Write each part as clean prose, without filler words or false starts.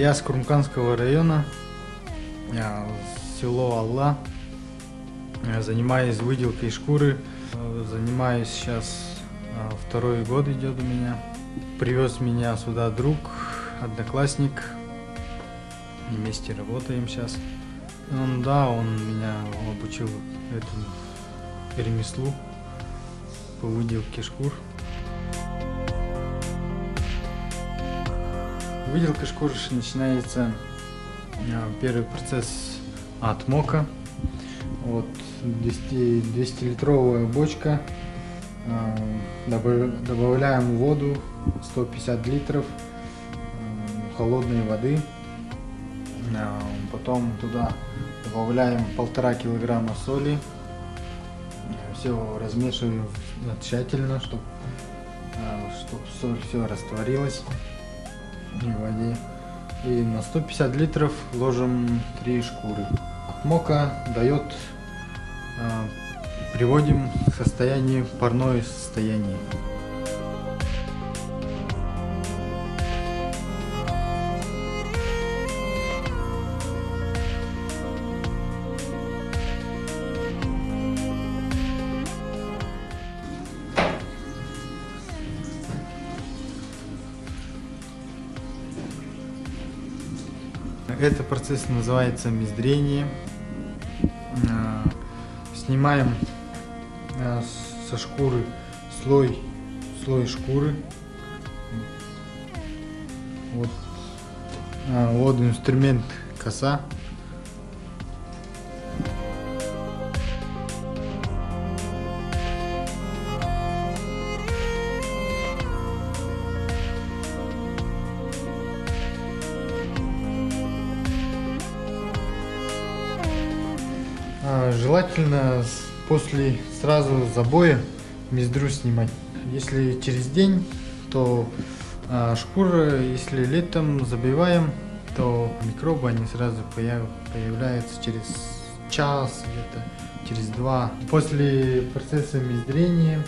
Я с Курмканского района, село Алла. Занимаюсь выделкой шкуры. Занимаюсь сейчас, второй год идет у меня. Привез меня сюда друг, одноклассник. Вместе работаем сейчас. Он меня обучил этому ремеслу по выделке шкур. Выделка шкур начинается, первый процесс от мока. Вот 200-литровая бочка, добавляем воду 150 литров холодной воды, потом туда добавляем 1,5 килограмма соли, все размешиваем тщательно, чтобы соль все растворилась в воде. И на 150 литров ложим 3 шкуры. Мока дает, приводим к состоянию, парное состояние. Этот процесс называется мездрение. Снимаем со шкуры слой шкуры. Вот инструмент коса. Желательно после сразу забоя мездру снимать. Если через день, то шкура, если летом забиваем, то микробы они сразу появляются через час, где-то через 2. После процесса мездрения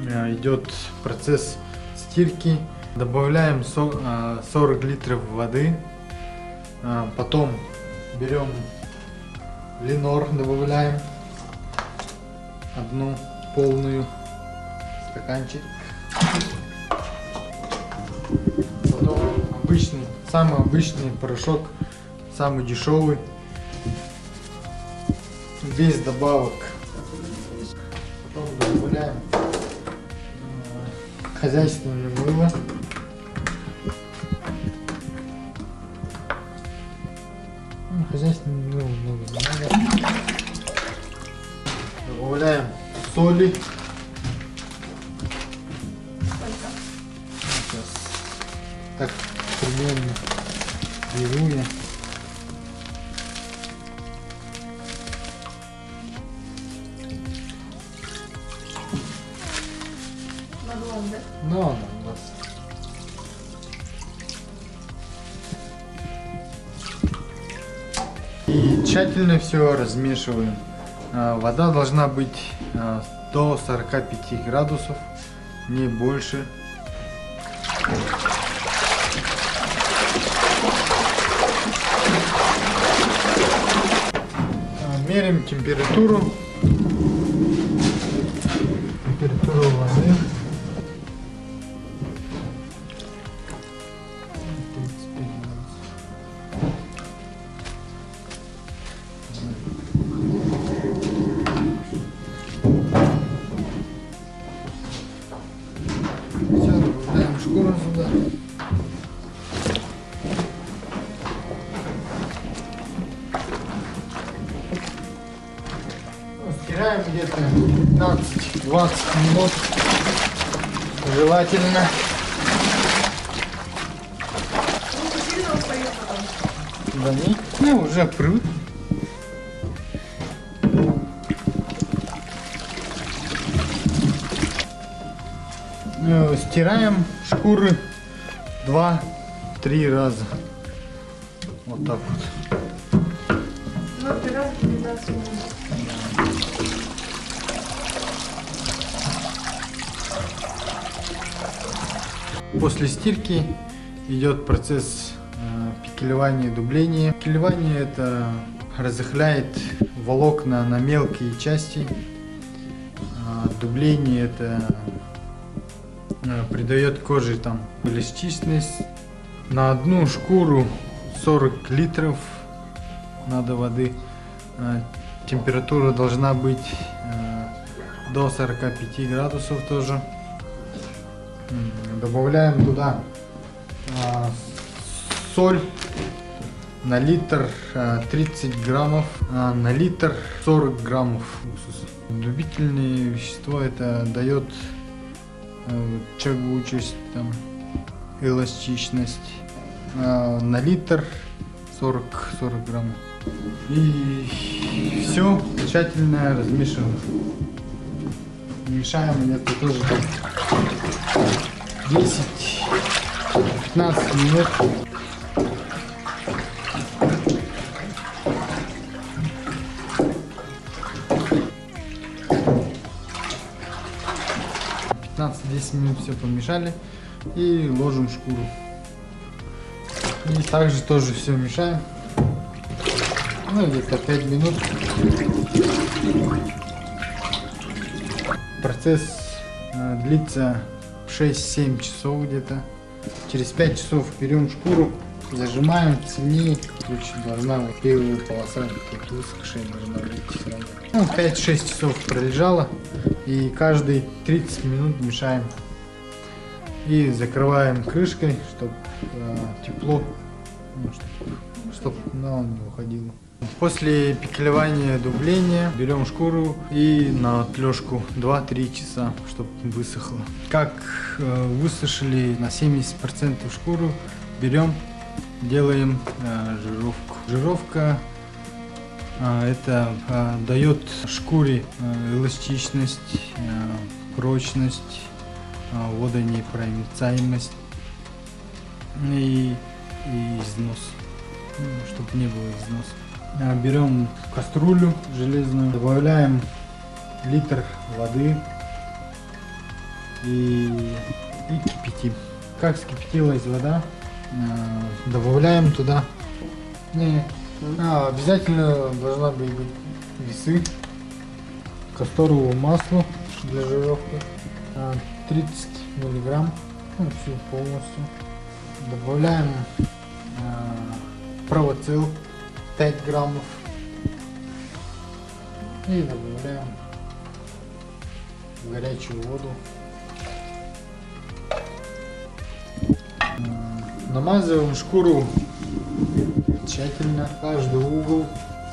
идет процесс стирки. Добавляем 40 литров воды, потом берем ленор, добавляем одну полную стаканчик. Потом самый обычный порошок, самый дешевый, без добавок. Потом добавляем хозяйственное мыло. Хозяйственное мыло много не надо. Добавляем соли. Сейчас так примерно беру я. Надлом, да? Ну, и тщательно все размешиваем. Вода должна быть до 45 градусов, не больше. Меряем температуру воды. 35 градусов. Все, добавляем шкуру сюда. Стираем где-то 15-20 минут, желательно. Да нет, я уже привык. Стираем шкуры 2-3 раза. Вот так вот. 2-3 раза 15 минут. После стирки идет процесс пикелевание и дубление. Пикелевание это разрыхляет волокна на мелкие части. Дубление это придает коже там эластичность. На одну шкуру 40 литров надо воды. Температура должна быть до 45 градусов тоже. Добавляем туда соль на литр 30 граммов, на литр 40 граммов уксуса. Дубительное вещество это дает тягучесть, там, эластичность. На литр 40 граммов. И все тщательно размешиваем. Мешаем это тоже 10-15 минут. Минут все помешали и ложим шкуру. И также тоже все мешаем. Ну, где-то 5 минут. Процесс длится 6-7 часов где-то. Через 5 часов берем шкуру, зажимаем сильнее. Должна вот первая полоса как высохшая должна быть сразу. Ну, 5-6 часов пролежала. И каждые 30 минут мешаем. И закрываем крышкой, чтобы тепло, чтобы не уходило. После пикелевания, дубления берем шкуру и на отлежку 2-3 часа, чтобы высохло. Как высушили на 70% шкуру, берем, делаем жировку. Жировка это дает шкуре эластичность, прочность, водонепроницаемость и износ, чтобы не было износа. Берем кастрюлю железную, добавляем литр воды и кипятим. Как вскипятилась вода, добавляем туда. Обязательно должна быть весы, касторового масла для жировки 30 миллиграмм, всю полностью. Добавляем провоцил 5 граммов и добавляем горячую воду. Намазываем шкуру тщательно, каждый угол,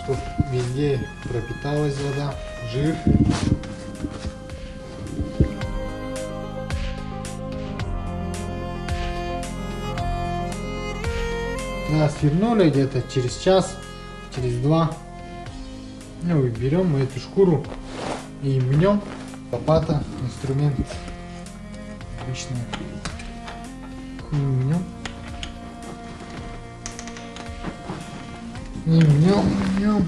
чтобы везде пропиталась вода, жир. Свернули где-то через час, через два. Ну и берем эту шкуру и мнем. Лопата, инструмент обычный. И мнем. И мнем.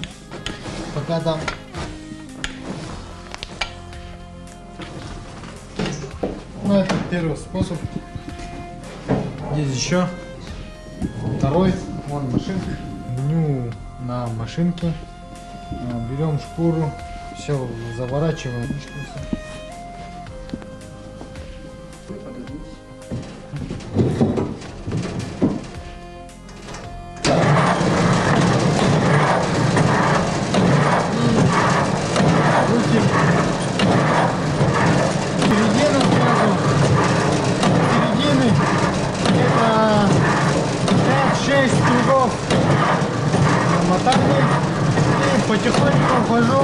Пока там это первый способ. Есть еще второй, вон машинка. Мню на машинке. Берем шкуру, все заворачиваем. Мотаю и потихоньку вхожу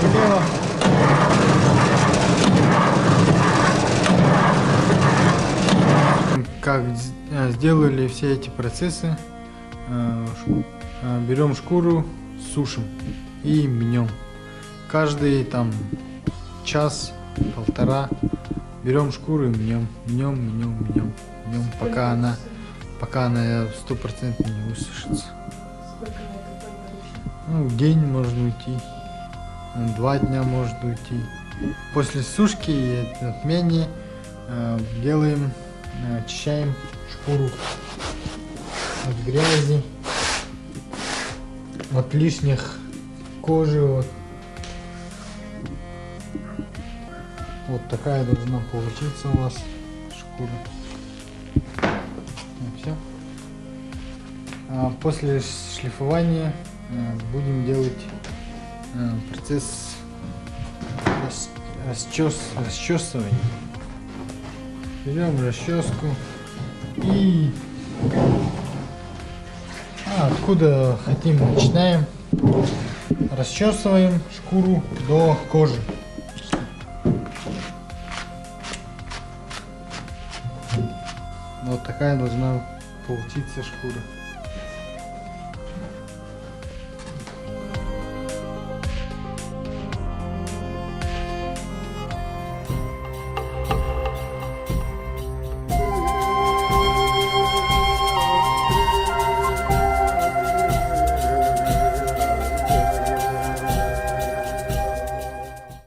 влево. Как сделали все эти процессы, берем шкуру, сушим и мнем. Каждый там час-полтора берем шкуру и мнем, пока она 100% не высушится. Ну, день может уйти, 2 дня может уйти. После сушки и отмени делаем, очищаем шкуру. от грязи, от лишних кожи. Вот такая должна получиться у вас шкура. Все. После шлифования будем делать процесс расчесывания. Берем расческу и откуда хотим начинаем. Расчесываем шкуру до кожи. Вот такая должна получиться шкура.